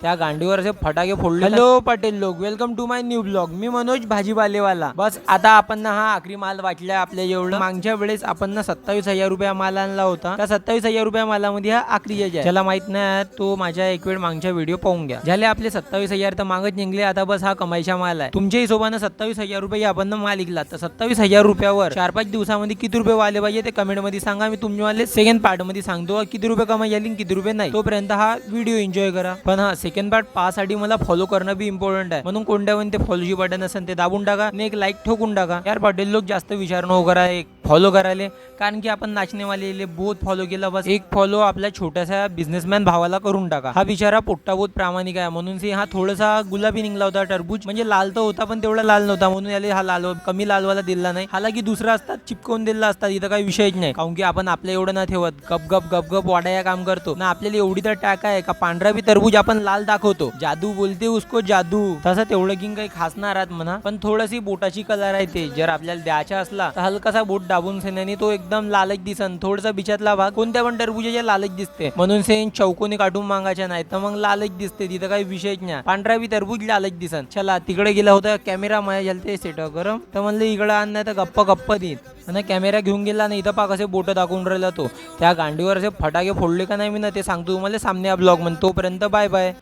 त्या गांडीवर असे फटाके फोडले। हॅलो पटेल लोक, welcome to my new blog. मी मनोज भाजीपालेवाला। बस आता आपण ना हा आखरी माल वाटलाय आपल्या एवढं। मागच्या वेळेस आपण ना 27,000 रुपया माल आणला होता। त्या 27,000 रुपया मालामध्ये हा आखरी आहे। ज्याला माहित नाही तो माझ्या एक वेळ मागच्या व्हिडिओ पाहून घ्या। झाले आपले 27,000 तर मागच निघले। आता बस हा कमाईचा माल आहे। तुमच्या हिशोबाने 27,000 रुपये आपण माल विकला तर 27,000 रुपयावर 4-5 दिवसामध्ये किती रुपये वाले पाहिजे ते कमेंट मध्ये सांगा। मी तुमच्यावाले सेकंड पार्ट मध्ये सांगतो किती रुपये कमाई झाली किती रुपये नाही। तोपर्यंत हा व्हिडिओ एन्जॉय करा। पण हा सेकंड पार्ट पाहण्यासाठी मला फॉलो करणं बी इम्पॉर्टंट आहे। म्हणून कोणत्या पण ते फॉलोची बटन असेल ते दाबून टाका आणि एक लाईक ठोकून टाका। यार पटेल लोक जास्त विचार नको करा एक फॉलो करायला, कारण की आपण नाचनेवाले बहुत फॉलो केला। बस एक फॉलो आपल्या छोट्याशा बिझनेसमॅन भावाला करून टाका। हा बिचारा पोट्टा बहुत प्रामाणिक आहे, म्हणून हा थोडासा गुलाबी निघला होता टरबूज, म्हणजे लाल तर होता पण तेवढा लाल नव्हता, म्हणून याला हा लाल कमी लालवाला दिला नाही। हालाकी दुसरा असतात चिपकवून दिला असतात, इथं काही विषयच नाही। कारण की आपण आपल्या एवढं ना ठेवत गप गप वाडाया काम करतो ना। आपल्याला एवढी तर टाक आहे का पांढरा बी टरबूज आपण लाल दाखवतो। जादू बोलते उसको जादू। तसं तेवढं की काही खास नाही राहत म्हणा, पण थोडीशी बोटाची कलर आहे ते जर आपल्याला द्यायचा असला तर हलकासा बोट दाबून सेनाने तो एकदम लालच दिसन। थोडासा बिचातला भाग कोणत्या पण टरबूजाच्या लालच दिसते, म्हणून सेन चौकोनी काढून मागायच्या नाही तर मग लालच दिसते। तिथं काही विषयच नाही, पांढरा बी टरबूज लालच दिसन। चला तिकडे गेला होता कॅमेरा माझ्या झालते सेट गरम, तर म्हणलं इकडे आण नाही तर गप्पा देत आणि कॅमेरा घेऊन गेला नाही। इथं पा कसे बोट दाखवून राहिला तो, त्या गांडीवर असे फटाके फोडले का नाही मी ना ते सांगतो तुम्हाला सामने ब्लॉग मध्ये। तोपर्यंत बाय बाय।